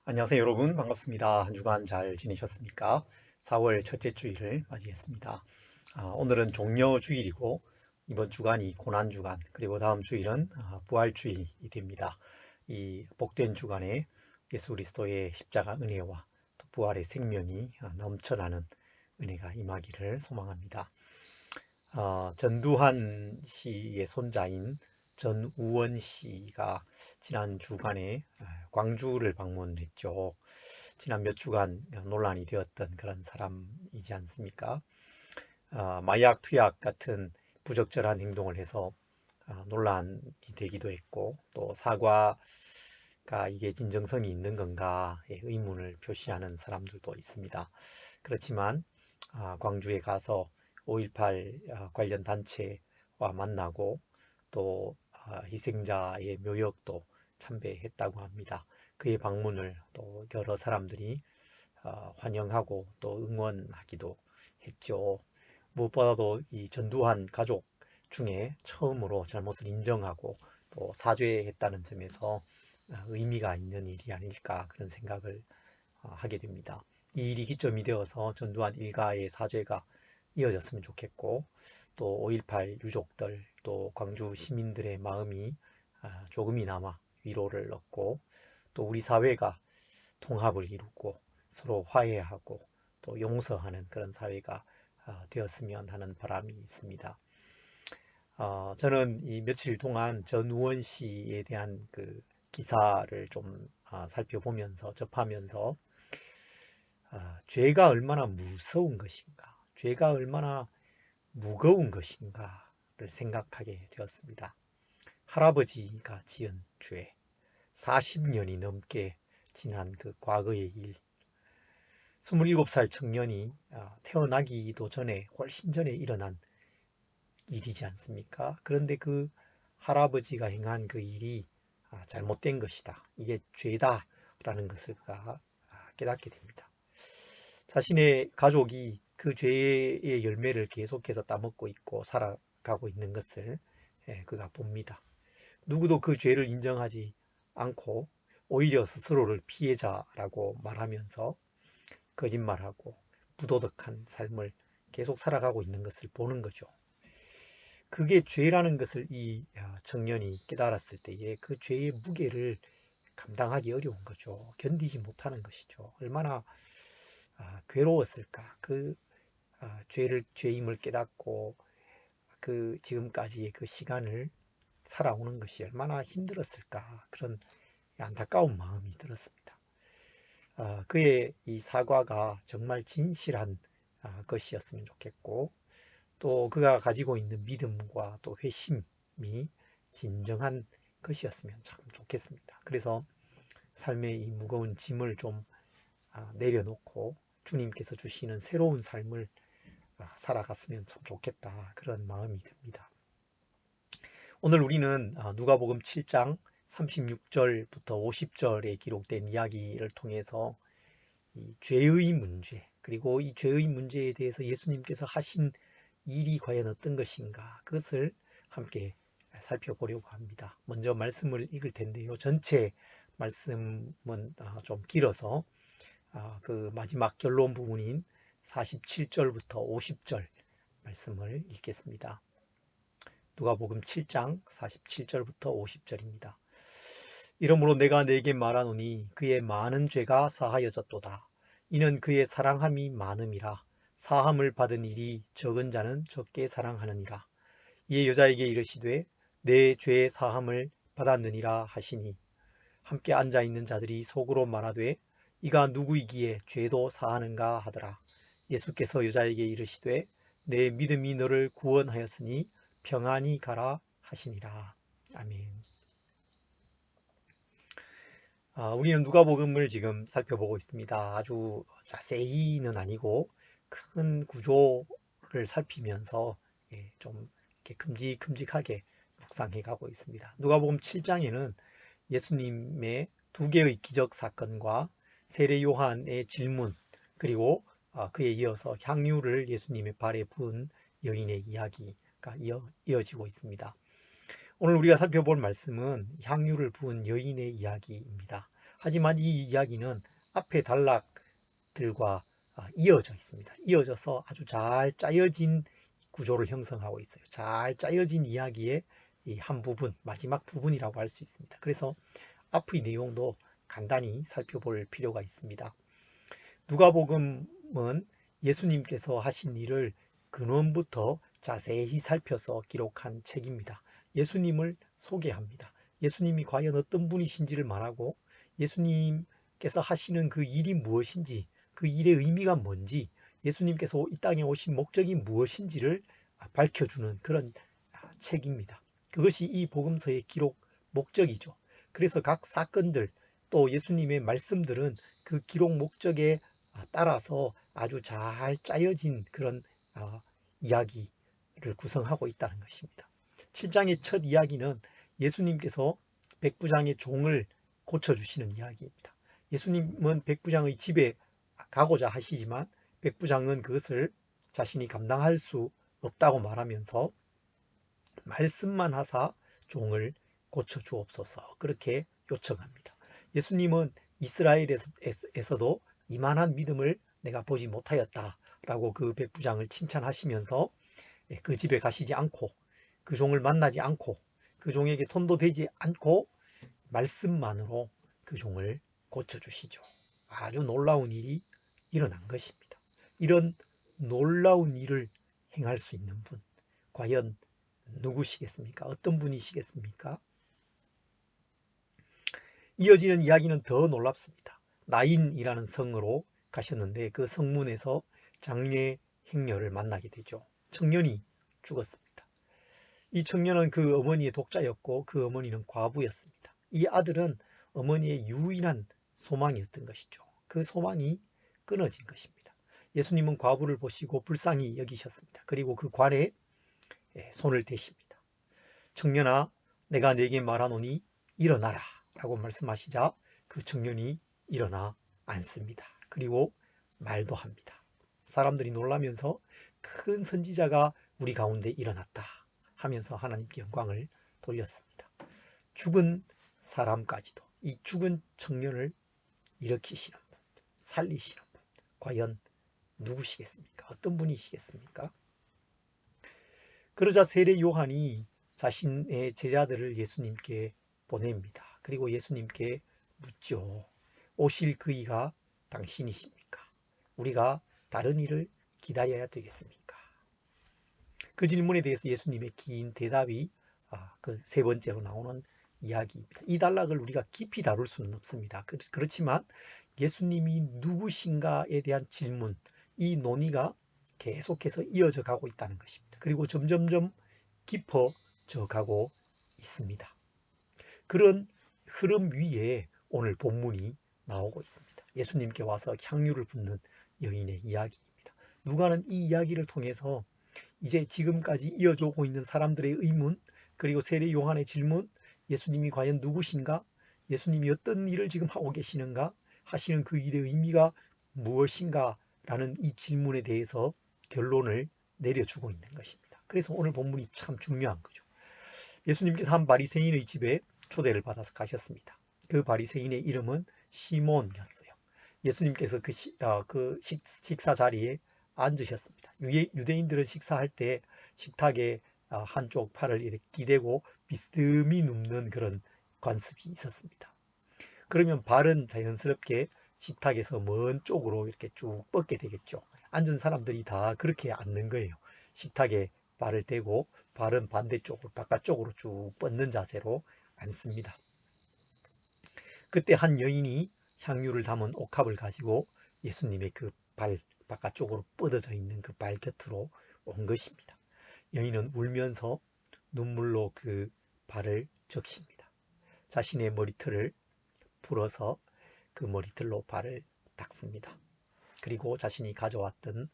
안녕하세요 여러분, 반갑습니다. 한 주간 잘 지내셨습니까? 4월 첫째 주일을 맞이했습니다. 오늘은 종려주일이고 이번 주간이 고난주간, 그리고 다음 주일은 부활주일이 됩니다. 이 복된 주간에 예수 그리스도의 십자가 은혜와 또 부활의 생명이 넘쳐나는 은혜가 임하기를 소망합니다. 전두환 씨의 손자인 전우원 씨가 지난 주간에 광주를 방문했죠. 지난 몇 주간 논란이 되었던 그런 사람이지 않습니까? 마약 투약 같은 부적절한 행동을 해서 논란이 되기도 했고, 또 사과가 이게 진정성이 있는 건가에 의문을 표시하는 사람들도 있습니다. 그렇지만 광주에 가서 5.18 관련 단체와 만나고 또 희생자의 묘역도 참배했다고 합니다. 그의 방문을 또 여러 사람들이 환영하고 또 응원하기도 했죠. 무엇보다도 이 전두환 가족 중에 처음으로 잘못을 인정하고 또 사죄했다는 점에서 의미가 있는 일이 아닐까, 그런 생각을 하게 됩니다. 이 일이 기점이 되어서 전두환 일가의 사죄가 이어졌으면 좋겠고, 또 5.18 유족들 또 광주 시민들의 마음이 조금이나마 위로를 얻고, 또 우리 사회가 통합을 이루고 서로 화해하고 또 용서하는 그런 사회가 되었으면 하는 바람이 있습니다. 저는 이 며칠 동안 전우원 씨에 대한 그 기사를 좀 살펴보면서 접하면서 죄가 얼마나 무서운 것인가, 죄가 얼마나 무거운 것인가를 생각하게 되었습니다. 할아버지가 지은 죄, 40년이 넘게 지난 그 과거의 일, 27살 청년이 태어나기도 전에 훨씬 전에 일어난 일이지 않습니까? 그런데 그 할아버지가 행한 그 일이 잘못된 것이다, 이게 죄다라는 것을 깨닫게 됩니다. 자신의 가족이 그 죄의 열매를 계속해서 따먹고 있고 살아가고 있는 것을 그가 봅니다. 누구도 그 죄를 인정하지 않고 오히려 스스로를 피해자라고 말하면서 거짓말하고 부도덕한 삶을 계속 살아가고 있는 것을 보는 거죠. 그게 죄라는 것을 이 청년이 깨달았을 때에 그 죄의 무게를 감당하기 어려운 거죠. 견디지 못하는 것이죠. 얼마나 괴로웠을까. 그 죄임을 깨닫고 그 지금까지의 그 시간을 살아오는 것이 얼마나 힘들었을까, 그런 안타까운 마음이 들었습니다. 그의 이 사과가 정말 진실한 것이었으면 좋겠고, 또 그가 가지고 있는 믿음과 또 회심이 진정한 것이었으면 참 좋겠습니다. 그래서 삶의 이 무거운 짐을 좀 내려놓고 주님께서 주시는 새로운 삶을 살아갔으면 참 좋겠다, 그런 마음이 듭니다. 오늘 우리는 누가복음 7장 36절부터 50절에 기록된 이야기를 통해서 이 죄의 문제, 그리고 이 죄의 문제에 대해서 예수님께서 하신 일이 과연 어떤 것인가, 그것을 함께 살펴보려고 합니다. 먼저 말씀을 읽을 텐데요. 전체 말씀은 좀 길어서 그 마지막 결론 부분인 47절부터 50절 말씀을 읽겠습니다. 누가복음 7장 47절부터 50절입니다. 이러므로 내가 네게 말하노니 그의 많은 죄가 사하여졌도다. 이는 그의 사랑함이 많음이라. 사함을 받은 일이 적은 자는 적게 사랑하느니라. 이에 여자에게 이르시되 내 죄의 사함을 받았느니라 하시니, 함께 앉아있는 자들이 속으로 말하되 이가 누구이기에 죄도 사하는가 하더라. 예수께서 여자에게 이르시되 내 믿음이 너를 구원하였으니 평안히 가라 하시니라. 아멘. 우리는 누가복음을 지금 살펴보고 있습니다. 아주 자세히는 아니고 큰 구조를 살피면서 좀 이렇게 큼직큼직하게 묵상해 가고 있습니다. 누가복음 7장에는 예수님의 두 개의 기적 사건과 세례 요한의 질문, 그리고 그에 이어서 향유를 예수님의 발에 부은 여인의 이야기가 이어지고 있습니다. 오늘 우리가 살펴볼 말씀은 향유를 부은 여인의 이야기입니다. 하지만 이 이야기는 앞에 단락들과 이어져 있습니다. 이어져서 아주 잘 짜여진 구조를 형성하고 있어요. 잘 짜여진 이야기의 이 한 부분, 마지막 부분이라고 할 수 있습니다. 그래서 앞의 내용도 간단히 살펴볼 필요가 있습니다. 누가복음은 예수님께서 하신 일을 근원부터 자세히 살펴서 기록한 책입니다. 예수님을 소개합니다. 예수님이 과연 어떤 분이신지를 말하고 예수님께서 하시는 그 일이 무엇인지, 그 일의 의미가 뭔지, 예수님께서 이 땅에 오신 목적이 무엇인지를 밝혀주는 그런 책입니다. 그것이 이 복음서의 기록 목적이죠. 그래서 각 사건들 또 예수님의 말씀들은 그 기록 목적에 따라서 아주 잘 짜여진 그런 이야기를 구성하고 있다는 것입니다. 7장의 첫 이야기는 예수님께서 백부장의 종을 고쳐주시는 이야기입니다. 예수님은 백부장의 집에 가고자 하시지만 백부장은 그것을 자신이 감당할 수 없다고 말하면서 말씀만 하사 종을 고쳐주옵소서 그렇게 요청합니다. 예수님은 이스라엘에서도 이만한 믿음을 내가 보지 못하였다라고 그 백부장을 칭찬하시면서 그 집에 가시지 않고 그 종을 만나지 않고 그 종에게 손도 대지 않고 말씀만으로 그 종을 고쳐주시죠. 아주 놀라운 일이 일어난 것입니다. 이런 놀라운 일을 행할 수 있는 분, 과연 누구시겠습니까? 어떤 분이시겠습니까? 이어지는 이야기는 더 놀랍습니다. 나인이라는 성으로 가셨는데 그 성문에서 장례 행녀를 만나게 되죠. 청년이 죽었습니다. 이 청년은 그 어머니의 독자였고 그 어머니는 과부였습니다. 이 아들은 어머니의 유일한 소망이었던 것이죠. 그 소망이 끊어진 것입니다. 예수님은 과부를 보시고 불쌍히 여기셨습니다. 그리고 그 관에 손을 대십니다. 청년아, 내가 네게 말하노니 일어나라 라고 말씀하시자 그 청년이 일어나 앉습니다. 그리고 말도 합니다. 사람들이 놀라면서 큰 선지자가 우리 가운데 일어났다 하면서 하나님께 영광을 돌렸습니다. 죽은 사람까지도 이 죽은 청년을 일으키시는 분, 살리시는 분, 과연 누구시겠습니까? 어떤 분이시겠습니까? 그러자 세례 요한이 자신의 제자들을 예수님께 보냅니다. 그리고 예수님께 묻죠. 오실 그 이가 당신이십니까? 우리가 다른 일을 기다려야 되겠습니까? 그 질문에 대해서 예수님의 긴 대답이 그 세 번째로 나오는 이야기입니다. 이 단락을 우리가 깊이 다룰 수는 없습니다. 그렇지만 예수님이 누구신가에 대한 질문, 이 논의가 계속해서 이어져 가고 있다는 것입니다. 그리고 점점점 깊어져 가고 있습니다. 그런 흐름 위에 오늘 본문이 나오고 있습니다. 예수님께 와서 향유를 붓는 여인의 이야기입니다. 누가는 이 이야기를 통해서 이제 지금까지 이어져 오고 있는 사람들의 의문, 그리고 세례 요한의 질문, 예수님이 과연 누구신가? 예수님이 어떤 일을 지금 하고 계시는가? 하시는 그 일의 의미가 무엇인가? 라는 이 질문에 대해서 결론을 내려주고 있는 것입니다. 그래서 오늘 본문이 참 중요한 거죠. 예수님께서 한 바리새인의 집에 초대를 받아서 가셨습니다. 그 바리새인의 이름은 시몬이었어요. 예수님께서 그 식사 자리에 앉으셨습니다. 유대인들은 식사할 때 식탁에 한쪽 팔을 이렇게 기대고 비스듬히 눕는 그런 관습이 있었습니다. 그러면 발은 자연스럽게 식탁에서 먼 쪽으로 이렇게 쭉 뻗게 되겠죠. 앉은 사람들이 다 그렇게 앉는 거예요. 식탁에 발을 대고 발은 반대쪽으로 바깥쪽으로 쭉 뻗는 자세로 앉습니다. 그때 한 여인이 향유를 담은 옥합을 가지고 예수님의 그 발 바깥쪽으로 뻗어져 있는 그 발 곁으로 온 것입니다. 여인은 울면서 눈물로 그 발을 적십니다. 자신의 머리털을 풀어서 그 머리털로 발을 닦습니다. 그리고 자신이 가져왔던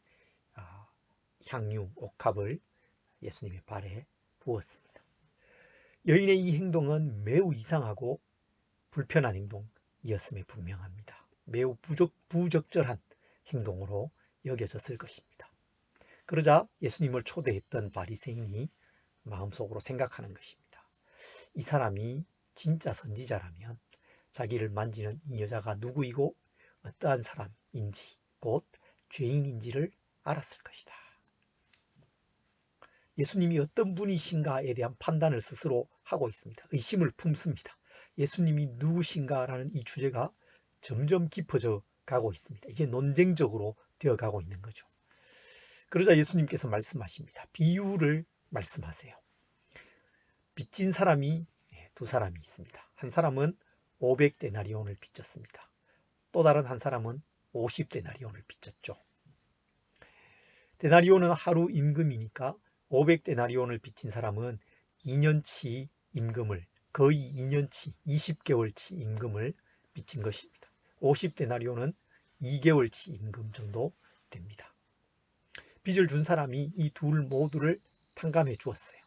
향유 옥합을 예수님의 발에 부었습니다. 여인의 이 행동은 매우 이상하고 불편한 행동이었음에 분명합니다. 매우 부적절한 행동으로 여겨졌을 것입니다. 그러자 예수님을 초대했던 바리새인이 마음속으로 생각하는 것입니다. 이 사람이 진짜 선지자라면 자기를 만지는 이 여자가 누구이고 어떠한 사람인지, 곧 죄인인지를 알았을 것이다. 예수님이 어떤 분이신가에 대한 판단을 스스로 하고 있습니다. 의심을 품습니다. 예수님이 누구신가라는 이 주제가 점점 깊어져 가고 있습니다. 이게 논쟁적으로 되어 가고 있는 거죠. 그러자 예수님께서 말씀하십니다. 비유를 말씀하세요. 빚진 사람이 두 사람이 있습니다. 한 사람은 500데나리온을 빚졌습니다. 또 다른 한 사람은 50데나리온을 빚졌죠. 데나리온은 하루 임금이니까 500데나리온을 빚진 사람은 2년치 임금을, 거의 2년치 20개월치 임금을 빚진 것입니다. 50데나리온은 2개월치 임금 정도 됩니다. 빚을 준 사람이 이 둘 모두를 탕감해 주었어요.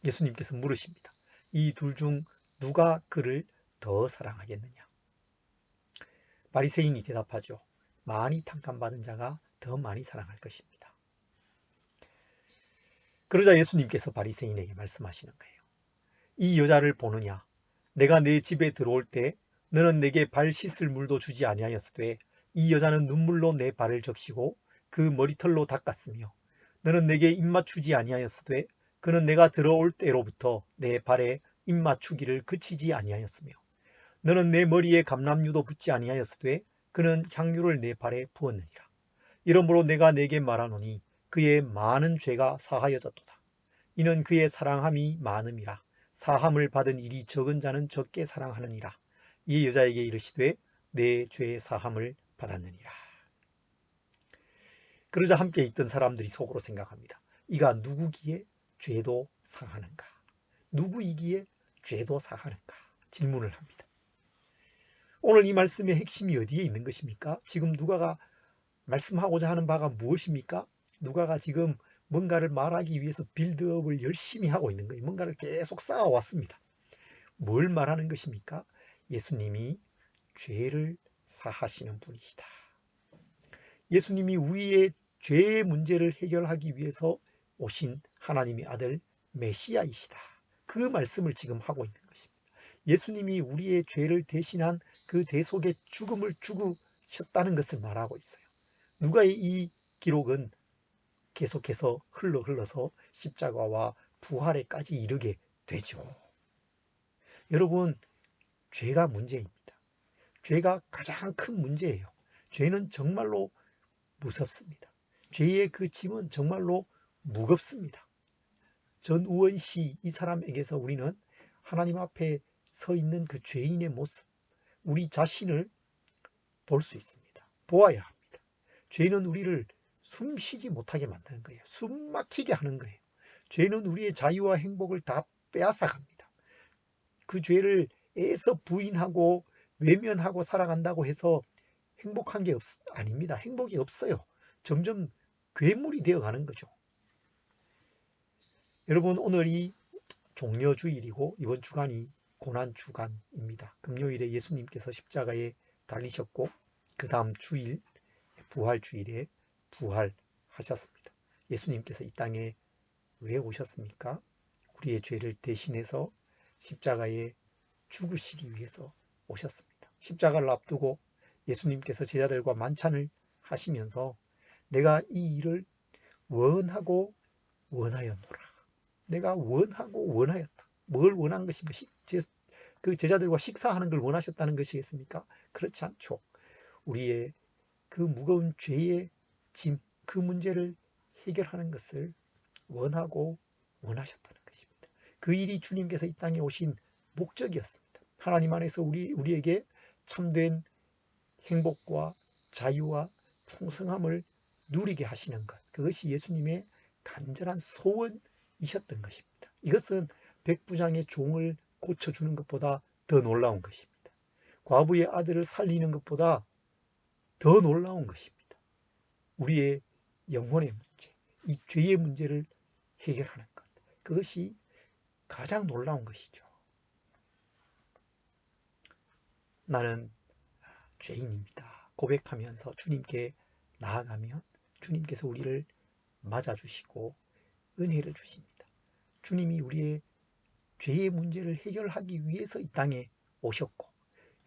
예수님께서 물으십니다. 이 둘 중 누가 그를 더 사랑하겠느냐? 바리새인이 대답하죠. 많이 탕감받은 자가 더 많이 사랑할 것입니다. 그러자 예수님께서 바리새인에게 말씀하시는 거예요. 이 여자를 보느냐? 내가 내 집에 들어올 때 너는 내게 발 씻을 물도 주지 아니하였으되 이 여자는 눈물로 내 발을 적시고 그 머리털로 닦았으며 너는 내게 입맞추지 아니하였으되 그는 내가 들어올 때로부터 내 발에 입맞추기를 그치지 아니하였으며 너는 내 머리에 감람유도 붓지 아니하였으되 그는 향유를 내 발에 부었느니라. 이러므로 내가 내게 말하노니 그의 많은 죄가 사하여졌도다. 이는 그의 사랑함이 많음이라. 사함을 받은 일이 적은 자는 적게 사랑하느니라. 이 여자에게 이르시되 내 죄 사함을 받았느니라. 그러자 함께 있던 사람들이 속으로 생각합니다. 이가 누구기에 죄도 사하는가? 누구이기에 죄도 사하는가? 질문을 합니다. 오늘 이 말씀의 핵심이 어디에 있는 것입니까? 지금 누가가 말씀하고자 하는 바가 무엇입니까? 누가가 지금 뭔가를 말하기 위해서 빌드업을 열심히 하고 있는 거예요. 뭔가를 계속 쌓아왔습니다. 뭘 말하는 것입니까? 예수님이 죄를 사하시는 분이시다. 예수님이 우리의 죄의 문제를 해결하기 위해서 오신 하나님의 아들 메시아이시다. 그 말씀을 지금 하고 있는 것입니다. 예수님이 우리의 죄를 대신한 그 대속의 죽음을 죽으셨다는 것을 말하고 있어요. 누가의 이 기록은 계속해서 흘러서 십자가와 부활에까지 이르게 되죠. 여러분, 죄가 문제입니다. 죄가 가장 큰 문제예요. 죄는 정말로 무섭습니다. 죄의 그 짐은 정말로 무겁습니다. 전우원 씨, 이 사람에게서 우리는 하나님 앞에 서 있는 그 죄인의 모습, 우리 자신을 볼 수 있습니다. 보아야 합니다. 죄는 우리를 숨 쉬지 못하게 만드는 거예요. 숨 막히게 하는 거예요. 죄는 우리의 자유와 행복을 다 빼앗아 갑니다. 그 죄를 애써 부인하고 외면하고 살아간다고 해서 행복한 게 아닙니다. 행복이 없어요. 점점 괴물이 되어가는 거죠. 여러분, 오늘이 종려주일이고 이번 주간이 고난주간입니다. 금요일에 예수님께서 십자가에 달리셨고 그 다음 주일 부활주일에 부활하셨습니다. 예수님께서 이 땅에 왜 오셨습니까? 우리의 죄를 대신해서 십자가에 죽으시기 위해서 오셨습니다. 십자가를 앞두고 예수님께서 제자들과 만찬을 하시면서 내가 이 일을 원하고 원하였노라. 내가 원하고 원하였다. 뭘 원한 것입니까? 그 제자들과 식사하는 걸 원하셨다는 것이겠습니까? 그렇지 않죠. 우리의 그 무거운 죄의 짐, 그 문제를 해결하는 것을 원하고 원하셨다는 것입니다. 그 일이 주님께서 이 땅에 오신 목적이었습니다. 하나님 안에서 우리에게 참된 행복과 자유와 풍성함을 누리게 하시는 것, 그것이 예수님의 간절한 소원이셨던 것입니다. 이것은 백부장의 종을 고쳐주는 것보다 더 놀라운 것입니다. 과부의 아들을 살리는 것보다 더 놀라운 것입니다. 우리의 영혼의 문제, 이 죄의 문제를 해결하는 것, 그것이 가장 놀라운 것이죠. 나는 죄인입니다. 고백하면서 주님께 나아가면 주님께서 우리를 맞아주시고 은혜를 주십니다. 주님이 우리의 죄의 문제를 해결하기 위해서 이 땅에 오셨고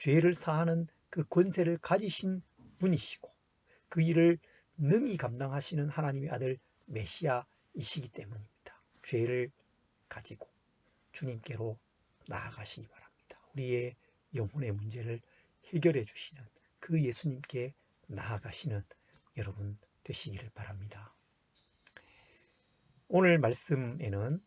죄를 사하는 그 권세를 가지신 분이시고 그 일을 능히 감당하시는 하나님의 아들 메시아이시기 때문입니다. 죄를 가지고 주님께로 나아가시기 바랍니다. 우리의 영혼의 문제를 해결해 주시는 그 예수님께 나아가시는 여러분 되시기를 바랍니다. 오늘 말씀에는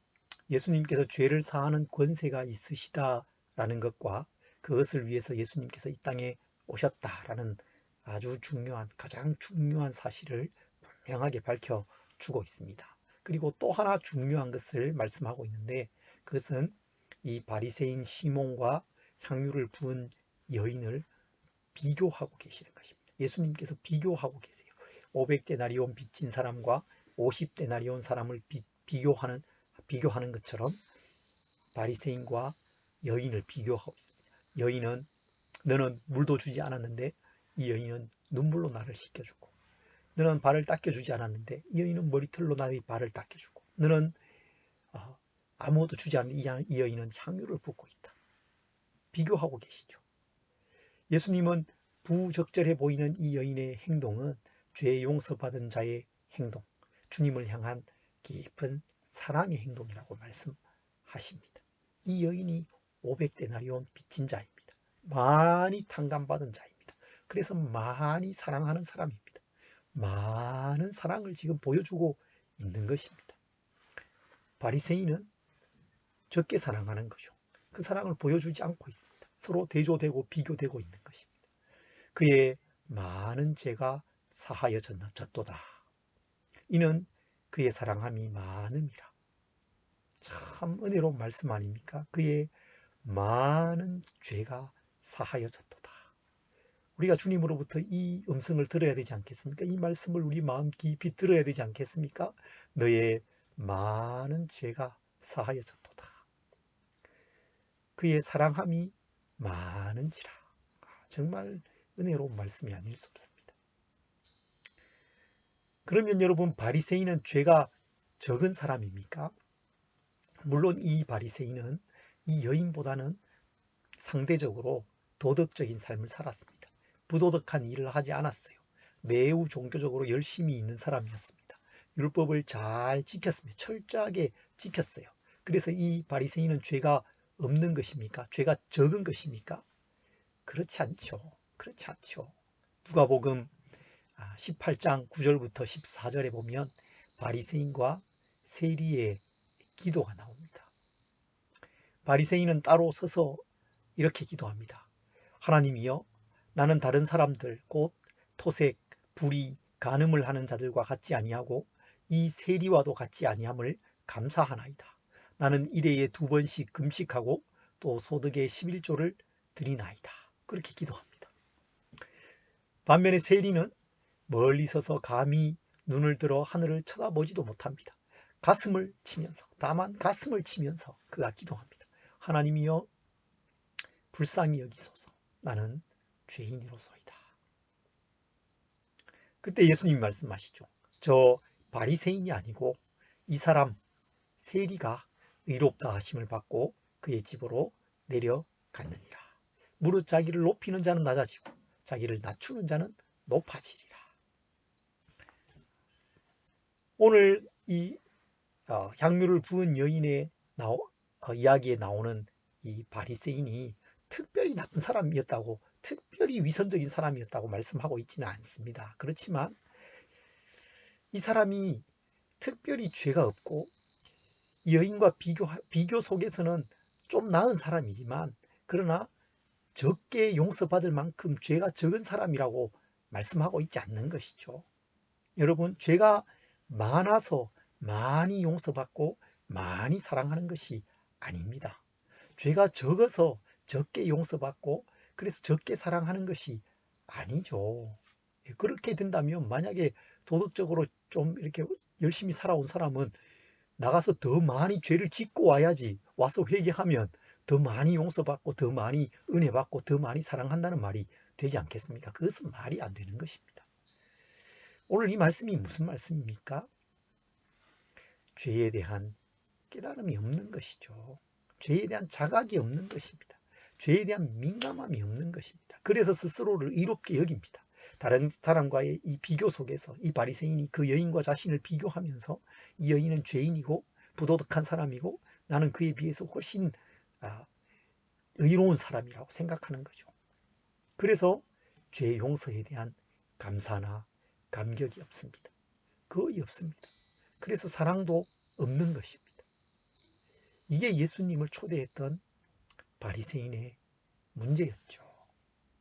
예수님께서 죄를 사하는 권세가 있으시다라는 것과 그것을 위해서 예수님께서 이 땅에 오셨다라는 아주 중요한, 가장 중요한 사실을 분명하게 밝혀주고 있습니다. 그리고 또 하나 중요한 것을 말씀하고 있는데 그것은 이 바리새인 시몬과 향유를 부은 여인을 비교하고 계시는 것입니다. 예수님께서 비교하고 계세요. 500데나리온 빚진 사람과 50데나리온 사람을 비교하는 것처럼 바리새인과 여인을 비교하고 있습니다. 여인은 너는 물도 주지 않았는데 이 여인은 눈물로 나를 씻겨주고, 너는 발을 닦여주지 않았는데 이 여인은 머리털로 나의 발을 닦여주고, 너는 아무것도 주지 않는 이 여인은 향유를 붓고 있다. 비교하고 계시죠. 예수님은 부적절해 보이는 이 여인의 행동은 죄 용서받은 자의 행동, 주님을 향한 깊은 사랑의 행동이라고 말씀하십니다. 이 여인이 500데나리온 빚진 자입니다. 많이 탕감받은 자입니다. 그래서 많이 사랑하는 사람입니다. 많은 사랑을 지금 보여주고 있는 것입니다. 바리새인은 적게 사랑하는 거죠. 그 사랑을 보여주지 않고 있습니다. 서로 대조되고 비교되고 있는 것입니다. 그의 많은 죄가 사하여졌도다. 이는 그의 사랑함이 많음이라. 참 은혜로운 말씀 아닙니까? 그의 많은 죄가 사하여졌도다. 우리가 주님으로부터 이 음성을 들어야 되지 않겠습니까? 이 말씀을 우리 마음 깊이 들어야 되지 않겠습니까? 너의 많은 죄가 사하여졌도다. 그의 사랑함이 많은지라. 정말 은혜로운 말씀이 아닐 수 없습니다. 그러면 여러분, 바리새인은 죄가 적은 사람입니까? 물론 이 바리새인은 이 여인보다는 상대적으로 도덕적인 삶을 살았습니다. 부도덕한 일을 하지 않았어요. 매우 종교적으로 열심히 있는 사람이었습니다. 율법을 잘 지켰습니다. 철저하게 지켰어요. 그래서 이 바리새인은 죄가 없는 것입니까? 죄가 적은 것입니까? 그렇지 않죠. 그렇지 않죠. 누가복음 18장 9절부터 14절에 보면 바리새인과 세리의 기도가 나옵니다. 바리새인은 따로 서서 이렇게 기도합니다. 하나님이여, 나는 다른 사람들 곧 토색, 불의, 간음을 하는 자들과 같지 아니하고 이 세리와도 같지 아니함을 감사하나이다. 나는 일해에 2번씩 금식하고 또 소득의 11조를 드리나이다. 그렇게 기도합니다. 반면에 세리는 멀리 서서 감히 눈을 들어 하늘을 쳐다보지도 못합니다. 가슴을 치면서, 다만 가슴을 치면서 그가 기도합니다. 하나님이여, 불쌍히 여기소서. 나는 죄인이로소이다. 그때 예수님이 말씀하시죠. 저 바리새인이 아니고 이 사람 세리가 의롭다 하심을 받고 그의 집으로 내려갔느니라. 무릇 자기를 높이는 자는 낮아지고 자기를 낮추는 자는 높아지리라. 오늘 이 향유를 부은 여인의 이야기에 나오는 이 바리새인이 특별히 나쁜 사람이었다고, 특별히 위선적인 사람이었다고 말씀하고 있지는 않습니다. 그렇지만 이 사람이 특별히 죄가 없고 여인과 비교 속에서는 좀 나은 사람이지만, 그러나 적게 용서받을 만큼 죄가 적은 사람이라고 말씀하고 있지 않는 것이죠. 여러분, 죄가 많아서 많이 용서받고 많이 사랑하는 것이 아닙니다. 죄가 적어서 적게 용서받고 그래서 적게 사랑하는 것이 아니죠. 그렇게 된다면 만약에 도덕적으로 좀 이렇게 열심히 살아온 사람은 나가서 더 많이 죄를 짓고 와야지, 와서 회개하면 더 많이 용서받고 더 많이 은혜받고 더 많이 사랑한다는 말이 되지 않겠습니까? 그것은 말이 안 되는 것입니다. 오늘 이 말씀이 무슨 말씀입니까? 죄에 대한 깨달음이 없는 것이죠. 죄에 대한 자각이 없는 것입니다. 죄에 대한 민감함이 없는 것입니다. 그래서 스스로를 의롭게 여깁니다. 다른 사람과의 이 비교 속에서 이 바리새인이 그 여인과 자신을 비교하면서 이 여인은 죄인이고 부도덕한 사람이고 나는 그에 비해서 훨씬 의로운 사람이라고 생각하는 거죠. 그래서 죄 용서에 대한 감사나 감격이 없습니다. 거의 없습니다. 그래서 사랑도 없는 것입니다. 이게 예수님을 초대했던 바리새인의 문제였죠.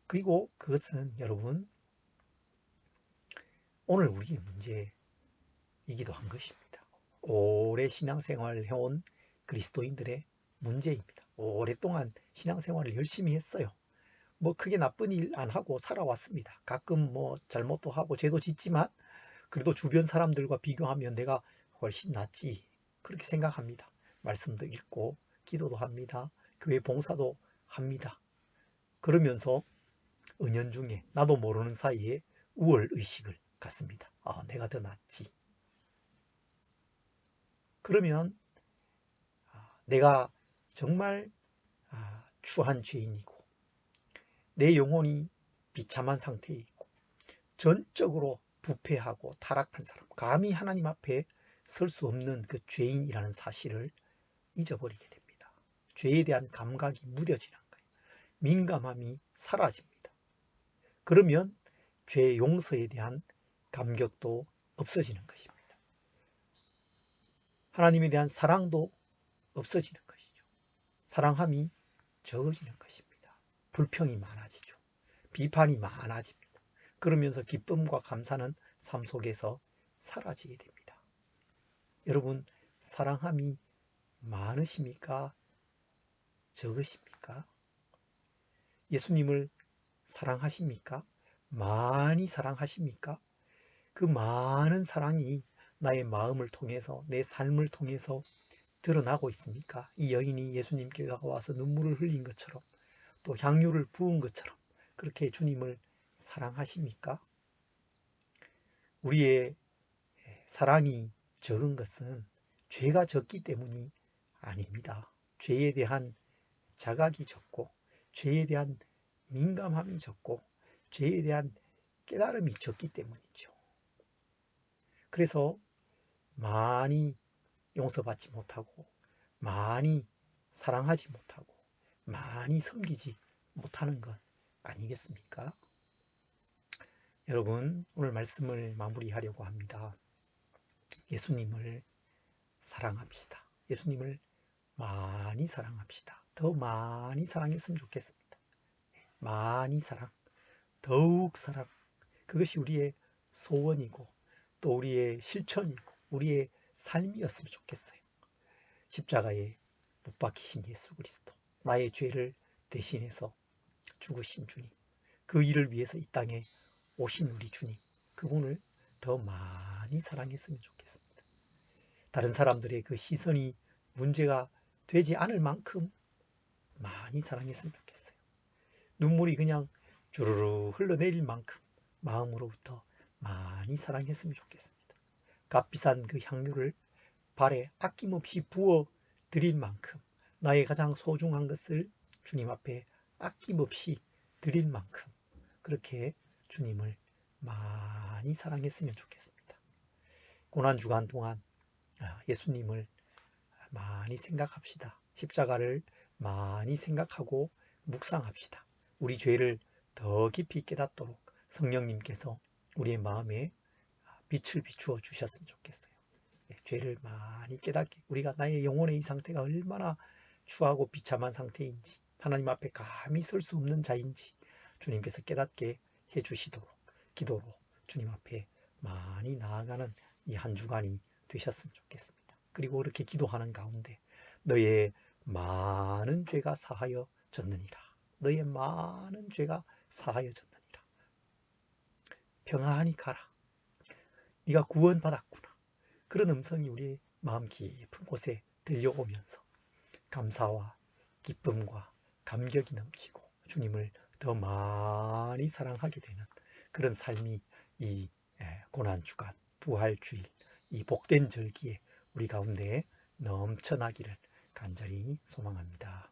그리고 그것은 여러분 오늘 우리의 문제이기도 한 것입니다. 오래 신앙생활을 해온 그리스도인들의 문제입니다. 오랫동안 신앙생활을 열심히 했어요. 뭐 크게 나쁜 일 안 하고 살아왔습니다. 가끔 뭐 잘못도 하고 죄도 짓지만 그래도 주변 사람들과 비교하면 내가 훨씬 낫지 그렇게 생각합니다. 말씀도 읽고 기도도 합니다. 교회 봉사도 합니다. 그러면서 은연중에 나도 모르는 사이에 우월의식을 갖습니다. 내가 더 낫지. 그러면 내가 정말 추한 죄인이고 내 영혼이 비참한 상태에 있고 전적으로 부패하고 타락한 사람, 감히 하나님 앞에 설 수 없는 그 죄인이라는 사실을 잊어버리게 됩니다. 죄에 대한 감각이 무뎌지는 거예요. 민감함이 사라집니다. 그러면 죄 용서에 대한 감격도 없어지는 것입니다. 하나님에 대한 사랑도 없어지는 것이죠. 사랑함이 적어지는 것입니다. 불평이 많아지죠. 비판이 많아집니다. 그러면서 기쁨과 감사는 삶 속에서 사라지게 됩니다. 여러분, 사랑함이 많으십니까? 적으십니까? 예수님을 사랑하십니까? 많이 사랑하십니까? 그 많은 사랑이 나의 마음을 통해서 내 삶을 통해서 드러나고 있습니까? 이 여인이 예수님께 와서 눈물을 흘린 것처럼 또 향유를 부은 것처럼 그렇게 주님을 사랑하십니까? 우리의 사랑이 적은 것은 죄가 적기 때문이 아닙니다. 죄에 대한 자각이 적고 죄에 대한 민감함이 적고 죄에 대한 깨달음이 적기 때문이죠. 그래서 많이 용서받지 못하고 많이 사랑하지 못하고 많이 섬기지 못하는 것 아니겠습니까? 여러분, 오늘 말씀을 마무리하려고 합니다. 예수님을 사랑합시다. 예수님을 많이 사랑합시다. 더 많이 사랑했으면 좋겠습니다. 많이 사랑, 더욱 사랑. 그것이 우리의 소원이고 또 우리의 실천이고 우리의 삶이었으면 좋겠어요. 십자가에 못 박히신 예수 그리스도, 나의 죄를 대신해서 죽으신 주님, 그 일을 위해서 이 땅에 오신 우리 주님, 그분을 더 많이 사랑했으면 좋겠습니다. 다른 사람들의 그 시선이 문제가 되지 않을 만큼 많이 사랑했으면 좋겠어요. 눈물이 그냥 주르르 흘러내릴 만큼 마음으로부터 많이 사랑했으면 좋겠습니다. 값비싼 그 향유를 발에 아낌없이 부어 드릴 만큼 나의 가장 소중한 것을 주님 앞에 아낌없이 드릴 만큼 그렇게 주님을 많이 사랑했으면 좋겠습니다. 고난주간 동안 예수님을 많이 생각합시다. 십자가를 많이 생각하고 묵상합시다. 우리 죄를 더 깊이 깨닫도록 성령님께서 우리의 마음에 빛을 비추어 주셨으면 좋겠어요. 죄를 많이 깨닫게 우리가 나의 영혼의 이 상태가 얼마나 추하고 비참한 상태인지 하나님 앞에 감히 설 수 없는 자인지 주님께서 깨닫게 해주시도록 기도로 주님 앞에 많이 나아가는 이 한 주간이 되셨으면 좋겠습니다. 그리고 그렇게 기도하는 가운데 너의 많은 죄가 사하여졌느니라. 너의 많은 죄가 사하여졌느니라. 평안히 가라. 네가 구원받았구나. 그런 음성이 우리의 마음 깊은 곳에 들려오면서 감사와 기쁨과 감격이 넘치고 주님을 더 많이 사랑하게 되는 그런 삶이 이 고난주간, 부활주일, 이 복된 절기에 우리 가운데 넘쳐나기를 간절히 소망합니다.